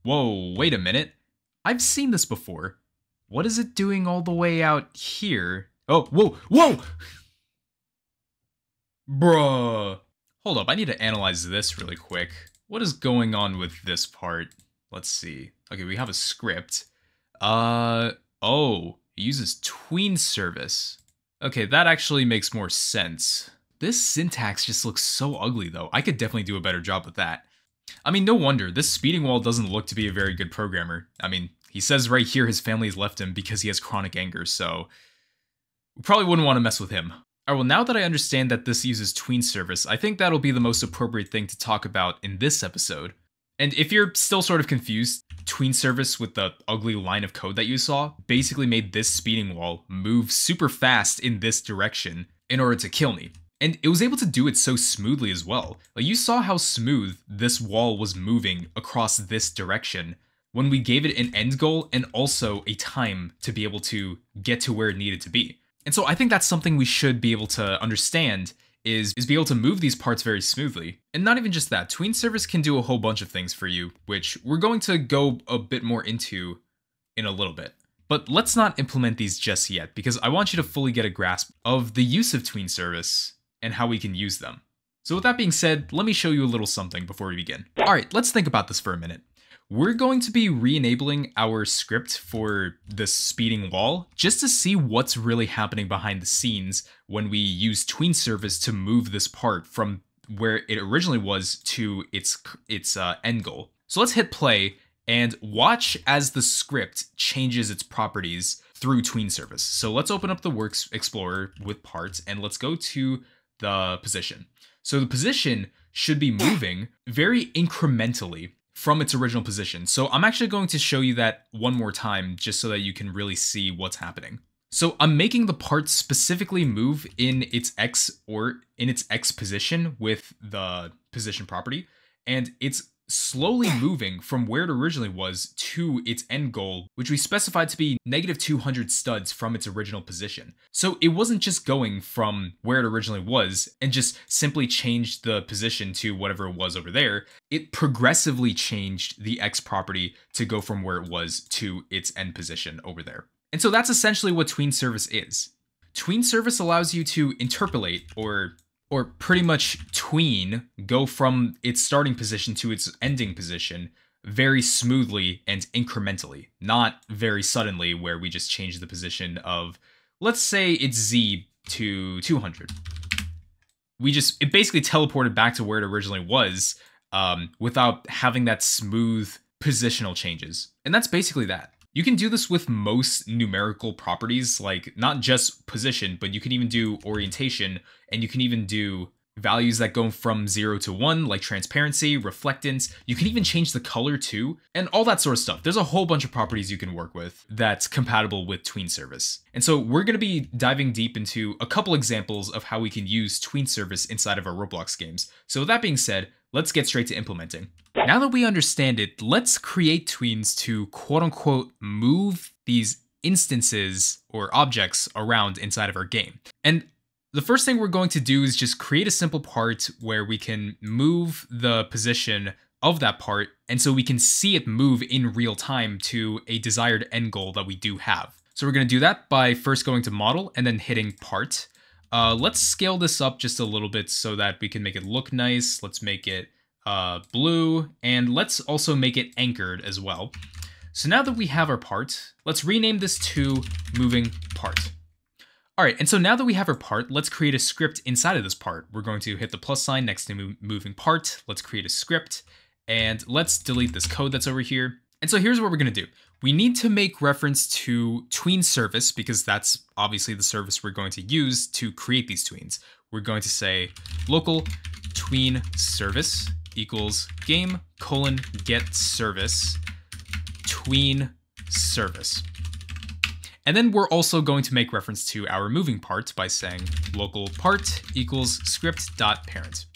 Whoa, wait a minute. I've seen this before. What is it doing all the way out here? Oh, whoa! Bruh. Hold up, I need to analyze this really quick. What is going on with this part? Let's see. Okay, we have a script. Oh, it uses Tween service. Okay, that actually makes more sense. This syntax just looks so ugly though. I could definitely do a better job with that. I mean, no wonder. This speeding wall doesn't look to be a very good programmer. I mean, he says right here his family has left him because he has chronic anger, so we probably wouldn't want to mess with him. Alright, well now that I understand that this uses Tween service, I think that'll be the most appropriate thing to talk about in this episode. And if you're still sort of confused, Tween service with the ugly line of code that you saw basically made this speeding wall move super fast in this direction in order to kill me. And it was able to do it so smoothly as well. Like, you saw how smooth this wall was moving across this direction when we gave it an end goal and also a time to be able to get to where it needed to be. And so I think that's something we should be able to understand is be able to move these parts very smoothly. And not even just that, Tween service can do a whole bunch of things for you, which we're going to go a bit more into in a little bit. But let's not implement these just yet, because I want you to fully get a grasp of the use of Tween service and how we can use them. So with that being said, let me show you a little something before we begin. Alright, let's think about this for a minute. We're going to be re-enabling our script for this speeding wall just to see what's really happening behind the scenes when we use Tween service to move this part from where it originally was to its end goal. So let's hit play and watch as the script changes its properties through Tween service. So let's open up the Works Explorer with parts and let's go to the position. So the position should be moving very incrementally from its original position. So I'm actually going to show you that one more time just so that you can really see what's happening. So I'm making the part specifically move in its X position with the position property, and it's slowly moving from where it originally was to its end goal, which we specified to be -200 studs from its original position. So it wasn't just going from where it originally was and just simply changed the position to whatever it was over there. It progressively changed the X property to go from where it was to its end position over there. And so that's essentially what Tween service is. Tween service allows you to interpolate or pretty much tween, go from its starting position to its ending position very smoothly and incrementally, not very suddenly where we just change the position of, let's say it's Z to 200. It basically teleported back to where it originally was without having that smooth positional changes. And that's basically that. You can do this with most numerical properties, like not just position, but you can even do orientation, and you can even do values that go from 0 to 1, like transparency, reflectance. You can even change the color too, and all that sort of stuff. There's a whole bunch of properties you can work with that's compatible with Tween service. And so we're going to be diving deep into a couple examples of how we can use Tween service inside of our Roblox games. So with that being said, let's get straight to implementing. Now that we understand it, let's create tweens to quote-unquote move these instances or objects around inside of our game. And the first thing we're going to do is just create a simple part where we can move the position of that part, and so we can see it move in real time to a desired end goal that we do have. So we're going to do that by first going to model and then hitting part. Let's scale this up just a little bit so that we can make it look nice. Let's make it blue, and let's also make it anchored as well. So now that we have our part, let's rename this to moving part. All right, and so now that we have our part, let's create a script inside of this part. We're going to hit the plus sign next to moving part. Let's create a script, and let's delete this code that's over here. And so here's what we're gonna do. We need to make reference to Tween service because that's obviously the service we're going to use to create these tweens. We're going to say local Tween service equals game : get service Tween service. And then we're also going to make reference to our moving part by saying local part equals script.parent.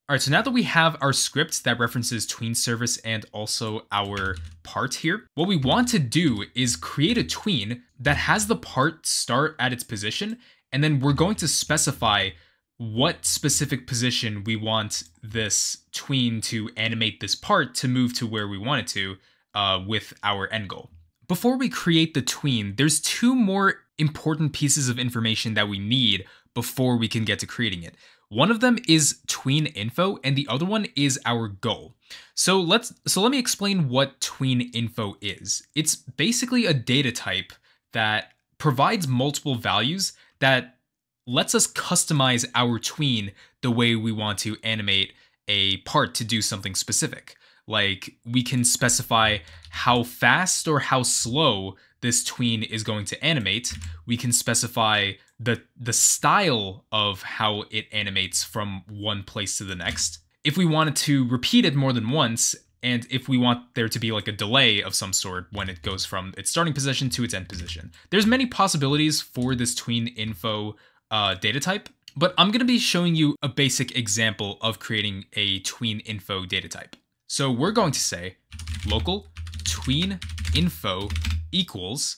All right, so now that we have our script that references Tween service and also our part here, what we want to do is create a tween that has the part start at its position, and then we're going to specify what specific position we want this tween to animate this part to move to where we want it to with our end goal. Before we create the tween, there's two more important pieces of information that we need before we can get to creating it. One of them is TweenInfo, and the other one is our goal. So let me explain what TweenInfo is. It's basically a data type that provides multiple values that lets us customize our tween the way we want to animate a part to do something specific. Like, we can specify how fast or how slow this tween is going to animate. We can specify the style of how it animates from one place to the next. If we wanted to repeat it more than once, and if we want there to be like a delay of some sort when it goes from its starting position to its end position. There's many possibilities for this TweenInfo data type, but I'm going to be showing you a basic example of creating a TweenInfo data type. So we're going to say local TweenInfo equals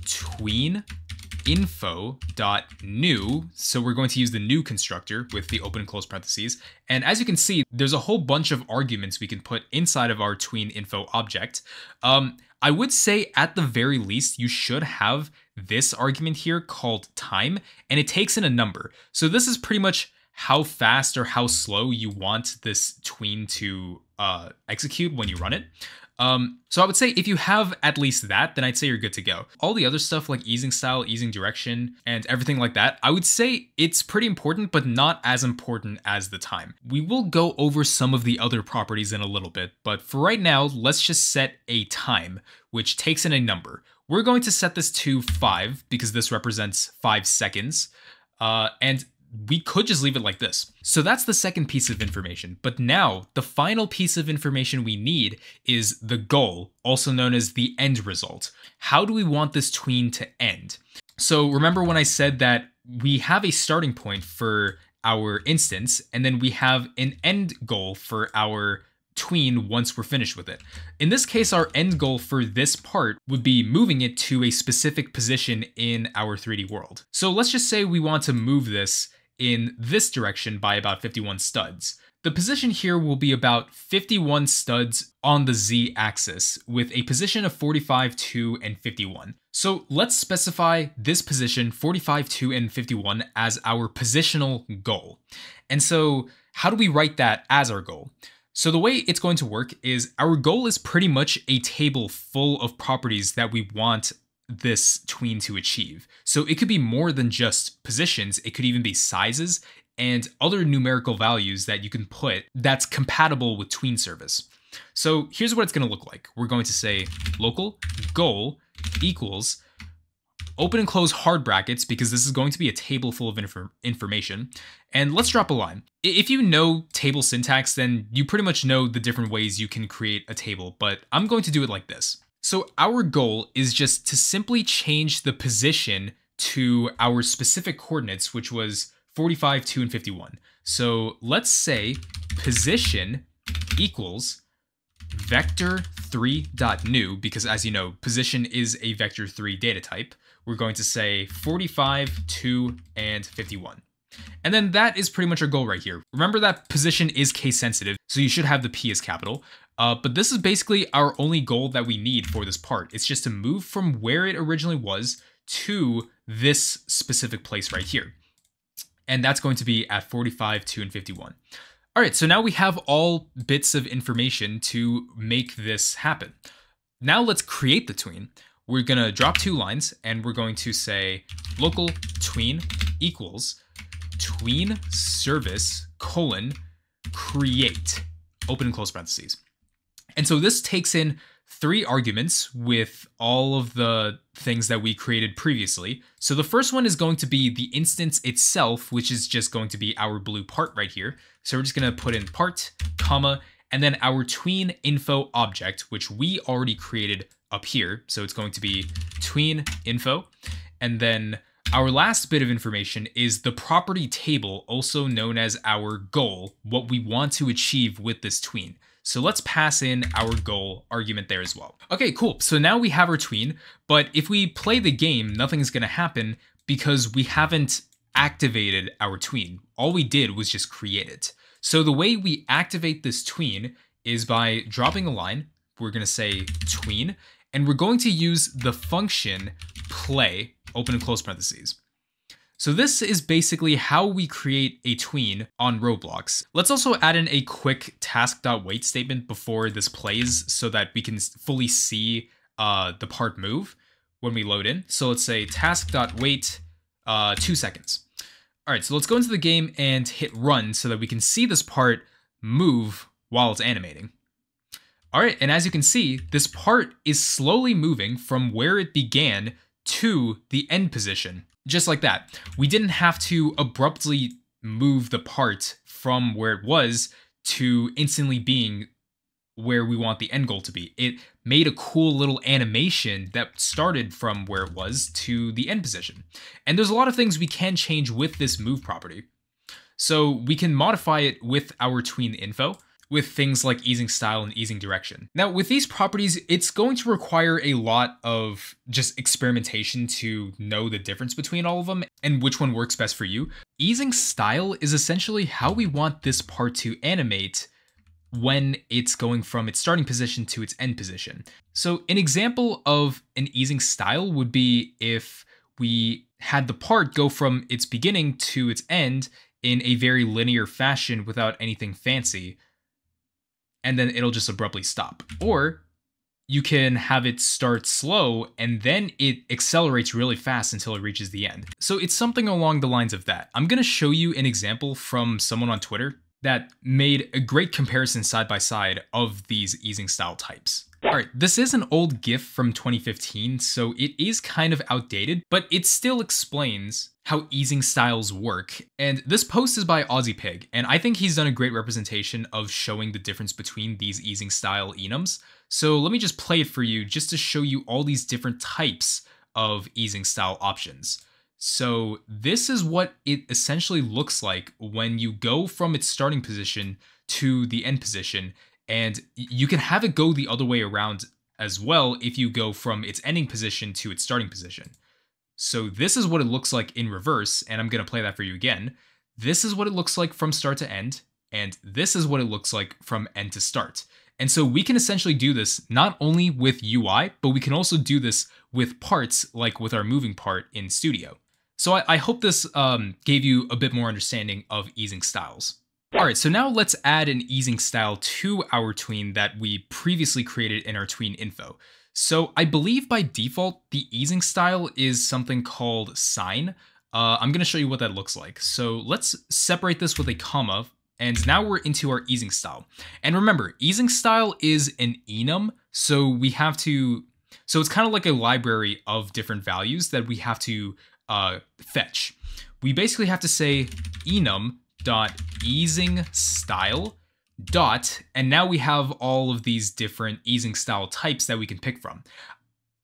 TweenInfo.new. So we're going to use the new constructor with the open and close parentheses. And as you can see, there's a whole bunch of arguments we can put inside of our TweenInfo object. I would say at the very least, you should have this argument here called time, and it takes in a number. So this is pretty much how fast or how slow you want this tween to execute when you run it. So I would say if you have at least that, then I'd say you're good to go. All the other stuff like EasingStyle, easing direction, and everything like that, I would say it's pretty important, but not as important as the time. We will go over some of the other properties in a little bit, but for right now, let's just set a time, which takes in a number. We're going to set this to 5 because this represents 5 seconds. And we could just leave it like this. So that's the second piece of information. But now the final piece of information we need is the goal, also known as the end result. How do we want this tween to end? So remember when I said that we have a starting point for our instance, and then we have an end goal for our tween once we're finished with it. In this case, our end goal for this part would be moving it to a specific position in our 3D world. So let's just say we want to move this in this direction by about 51 studs. The position here will be about 51 studs on the z-axis with a position of 45, 2, and 51. So let's specify this position 45, 2, and 51 as our positional goal. And so how do we write that as our goal? So the way it's going to work is our goal is pretty much a table full of properties that we want this tween to achieve. So it could be more than just positions, it could even be sizes and other numerical values that you can put that's compatible with tween service. So here's what it's going to look like. We're going to say local goal equals open and close hard brackets because this is going to be a table full of information. And let's drop a line. If you know table syntax, then you pretty much know the different ways you can create a table, but I'm going to do it like this. So our goal is just to simply change the position to our specific coordinates, which was 45, 2, and 51. So let's say position equals vector3.new, because as you know, position is a vector3 data type. We're going to say 45, 2, and 51. And then that is pretty much our goal right here. Remember that position is case sensitive, so you should have the P as capital. But this is basically our only goal that we need for this part. It's just to move from where it originally was to this specific place right here. And that's going to be at 45, 2, and 51. All right, so now we have all bits of information to make this happen. Now let's create the tween. We're gonna drop 2 lines and we're going to say local tween equals tween service : create, open and close parentheses. And so this takes in 3 arguments with all of the things that we created previously. So the first one is going to be the instance itself, which is just going to be our blue part right here. So we're just going to put in part, comma, and then our TweenInfo object, which we already created up here. So it's going to be TweenInfo. And then our last bit of information is the property table, also known as our goal, what we want to achieve with this tween. So let's pass in our goal argument there as well. Okay, cool. So now we have our tween, but if we play the game, nothing's gonna happen because we haven't activated our tween. All we did was just create it. So the way we activate this tween is by dropping a line, we're going to say tween, and we're going to use the function play, open and close parentheses. So this is basically how we create a tween on Roblox. Let's also add in a quick task.wait statement before this plays so that we can fully see the part move when we load in. So let's say task.wait 2 seconds. All right, so let's go into the game and hit run so that we can see this part move while it's animating. All right, and as you can see, this part is slowly moving from where it began to the end position. Just like that. We didn't have to abruptly move the part from where it was to instantly being where we want the end goal to be. It made a cool little animation that started from where it was to the end position. And there's a lot of things we can change with this move property. So we can modify it with our TweenInfo, with things like EasingStyle and EasingDirection. Now, with these properties, it's going to require a lot of just experimentation to know the difference between all of them and which one works best for you. EasingStyle is essentially how we want this part to animate when it's going from its starting position to its end position. So an example of an EasingStyle would be if we had the part go from its beginning to its end in a very linear fashion without anything fancy, and then it'll just abruptly stop. Or you can have it start slow and then it accelerates really fast until it reaches the end. So it's something along the lines of that. I'm gonna show you an example from someone on Twitter that made a great comparison side by side of these EasingStyle types. All right, this is an old GIF from 2015, so it is kind of outdated, but it still explains how EasingStyles work. And this post is by Aussie Pig, and I think he's done a great representation of showing the difference between these EasingStyle enums. So let me just play it for you just to show you all these different types of EasingStyle options. So this is what it essentially looks like when you go from its starting position to the end position. And you can have it go the other way around as well if you go from its ending position to its starting position. So this is what it looks like in reverse, and I'm going to play that for you again. This is what it looks like from start to end, and this is what it looks like from end to start. And so we can essentially do this not only with UI, but we can also do this with parts, like with our moving part in Studio. So I hope this gave you a bit more understanding of EasingStyles. All right, so now let's add an EasingStyle to our tween that we previously created in our TweenInfo. So I believe by default, the EasingStyle is something called sign. I'm gonna show you what that looks like. So let's separate this with a comma, and now we're into our EasingStyle. And remember, EasingStyle is an enum, so we have to, so it's kind of like a library of different values that we have to fetch. We basically have to say enum.EasingStyle dot, and now we have all of these different EasingStyle types that we can pick from.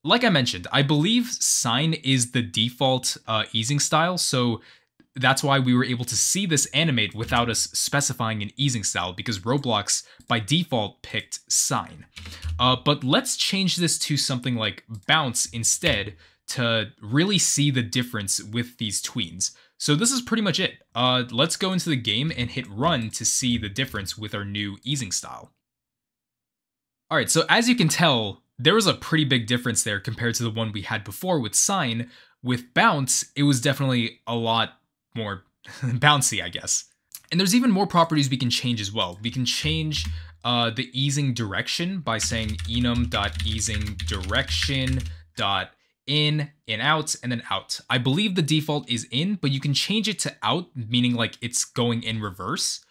Like I mentioned, I believe sign is the default EasingStyle, so that's why we were able to see this animate without us specifying an EasingStyle, because Roblox by default picked sign. But let's change this to something like bounce instead to really see the difference with these tweens. So this is pretty much it. Let's go into the game and hit run to see the difference with our new EasingStyle. All right, so as you can tell, there was a pretty big difference there compared to the one we had before with sign. With bounce, it was definitely a lot more bouncy, I guess. And there's even more properties we can change as well. We can change the easing direction by saying enum.EasingDirection.in, in, out, and then out. I believe the default is in, but you can change it to out, meaning like it's going in reverse.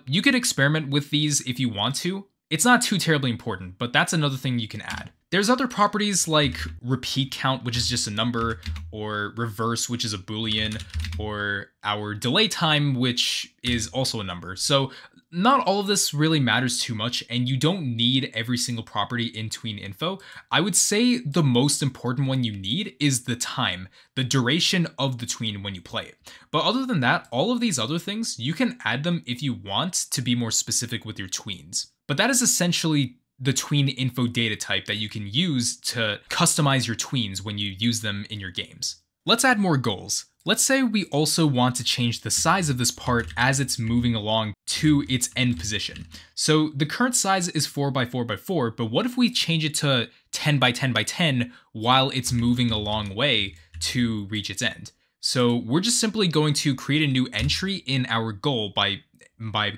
You could experiment with these if you want to. It's not too terribly important, but that's another thing you can add. There's other properties like repeat count, which is just a number, or reverse, which is a Boolean, or our delay time, which is also a number. So not all of this really matters too much, and you don't need every single property in TweenInfo. I would say the most important one you need is the time, the duration of the tween when you play it. But other than that, all of these other things, you can add them if you want to be more specific with your tweens. But that is essentially the TweenInfo data type that you can use to customize your tweens when you use them in your games. Let's add more goals. Let's say we also want to change the size of this part as it's moving along to its end position. So the current size is 4 by 4 by 4, but what if we change it to 10 by 10 by 10 while it's moving a long way to reach its end? So we're just simply going to create a new entry in our goal by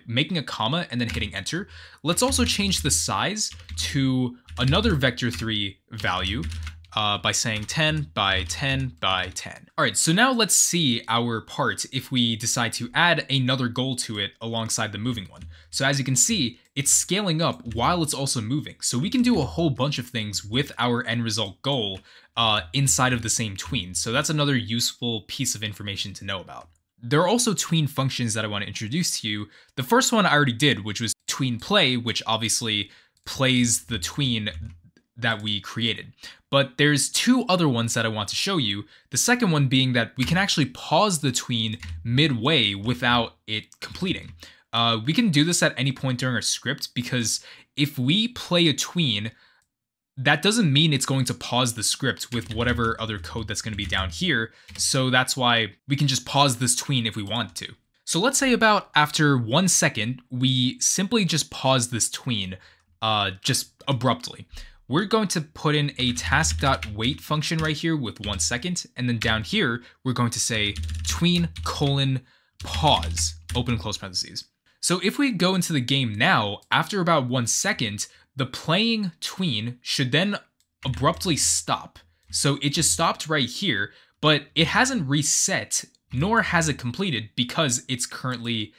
making a comma and then hitting enter. Let's also change the size to another vector3 value by saying 10 by 10 by 10. All right, so now let's see our part if we decide to add another goal to it alongside the moving one. So as you can see, it's scaling up while it's also moving. So we can do a whole bunch of things with our end result goal inside of the same tween. So that's another useful piece of information to know about. There are also tween functions that I want to introduce to you. The first one I already did, which was tween play, which obviously plays the tween that we created. But there's two other ones that I want to show you. The second one being that we can actually pause the tween midway without it completing. We can do this at any point during our script, because if we play a tween, that doesn't mean it's going to pause the script with whatever other code that's going to be down here. So that's why we can just pause this tween if we want to. So let's say about after 1 second, we simply just pause this tween just abruptly. We're going to put in a task.wait function right here with 1 second. And then down here, we're going to say tween : pause, open and close parentheses. So if we go into the game now, after about 1 second, the playing tween should then abruptly stop. So it just stopped right here, but it hasn't reset, nor has it completed, because it's currently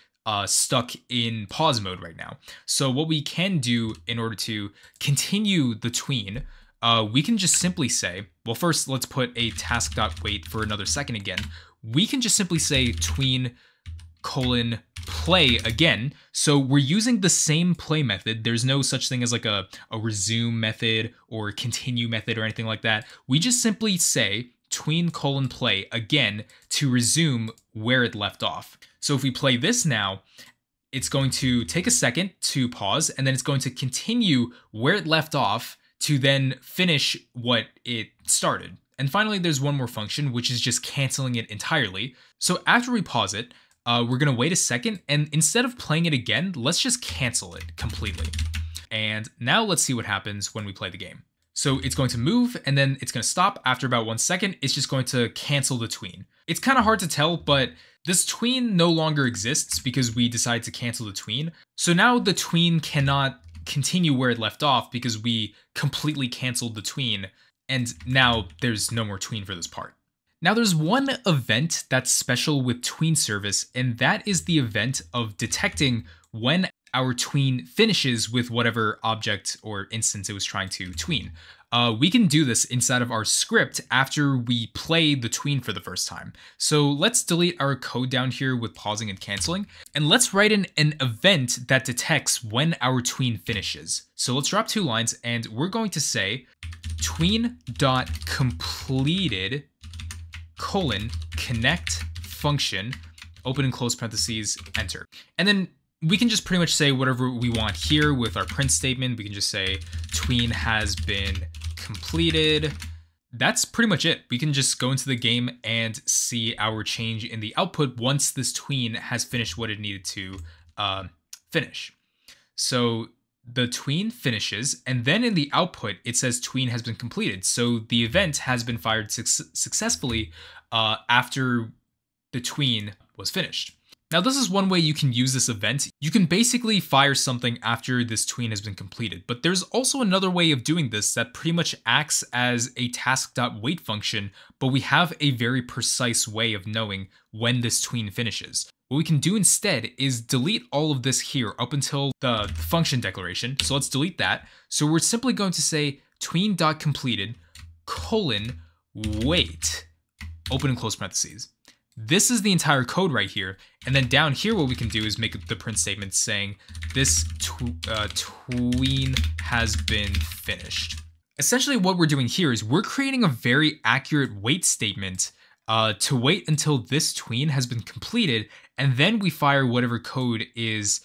stuck in pause mode right now. So what we can do in order to continue the tween, we can just simply say, well, first let's put a task.wait for another second again. We can just simply say tween : play again. So we're using the same play method. There's no such thing as like a resume method or continue method or anything like that. We just simply say tween : play again to resume where it left off. So if we play this now, it's going to take a second to pause, and then it's going to continue where it left off to then finish what it started. And finally, there's one more function, which is just canceling it entirely. So after we pause it, we're going to wait a second, and instead of playing it again, let's just cancel it completely. And now let's see what happens when we play the game. So it's going to move, and then it's going to stop after about 1 second. It's just going to cancel the tween. It's kind of hard to tell, but this tween no longer exists because we decided to cancel the tween. So now the tween cannot continue where it left off because we completely canceled the tween, and now there's no more tween for this part. Now there's one event that's special with tween service, and that is the event of detecting when our tween finishes with whatever object or instance it was trying to tween. We can do this inside of our script after we play the tween for the first time. So let's delete our code down here with pausing and canceling, and let's write in an event that detects when our tween finishes. So let's drop 2 lines, and we're going to say tween.completed : connect function, open and close parentheses, enter. And then we can just pretty much say whatever we want here with our print statement. We can just say tween has been completed. That's pretty much it. We can just go into the game and see our change in the output once this tween has finished what it needed to finish. So the tween finishes, and then in the output, it says tween has been completed. So the event has been fired successfully after the tween was finished. Now, this is one way you can use this event. You can basically fire something after this tween has been completed, but there's also another way of doing this that pretty much acts as a task.wait function, but we have a very precise way of knowing when this tween finishes. What we can do instead is delete all of this here up until the function declaration. So let's delete that. So we're simply going to say tween.completed : wait, open and close parentheses. This is the entire code right here. And then down here, what we can do is make the print statement saying this tween has been finished. Essentially what we're doing here is we're creating a very accurate wait statement to wait until this tween has been completed, and then we fire whatever code is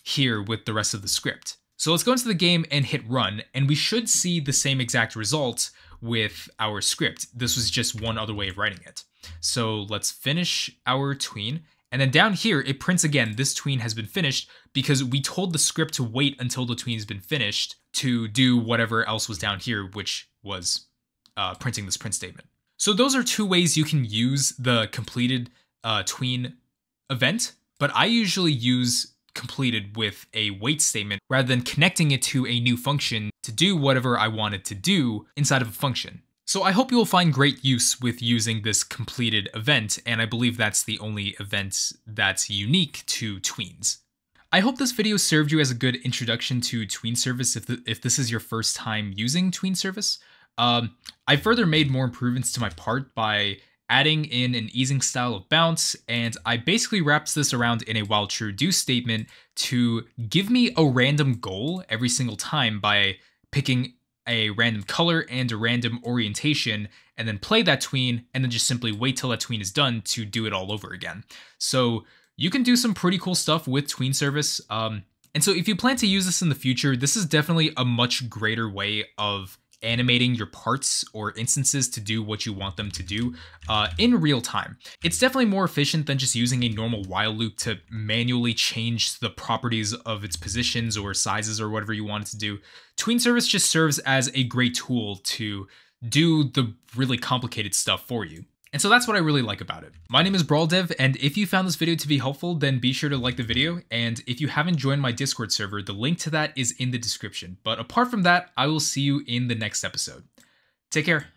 here with the rest of the script. So let's go into the game and hit run, and we should see the same exact result with our script. This was just one other way of writing it. So let's finish our tween. And then down here, it prints again, this tween has been finished because we told the script to wait until the tween has been finished to do whatever else was down here, which was printing this print statement. So those are two ways you can use the completed tween event, but I usually use completed with a wait statement rather than connecting it to a new function to do whatever I want it to do inside of a function. So I hope you will find great use with using this completed event, and I believe that's the only event that's unique to tweens. I hope this video served you as a good introduction to tween service if this is your first time using tween service. I further made more improvements to my part by adding in an EasingStyle of bounce, and I basically wrapped this around in a while true do statement to give me a random goal every single time by picking a random color and a random orientation, and then play that tween, and then just simply wait till that tween is done to do it all over again. So you can do some pretty cool stuff with tween service. And so if you plan to use this in the future, this is definitely a much greater way of animating your parts or instances to do what you want them to do in real time. It's definitely more efficient than just using a normal while loop to manually change the properties of its positions or sizes or whatever you want it to do. Tween service just serves as a great tool to do the really complicated stuff for you. And so that's what I really like about it. My name is BrawlDev, and if you found this video to be helpful, then be sure to like the video. And if you haven't joined my Discord server, the link to that is in the description. But apart from that, I will see you in the next episode. Take care.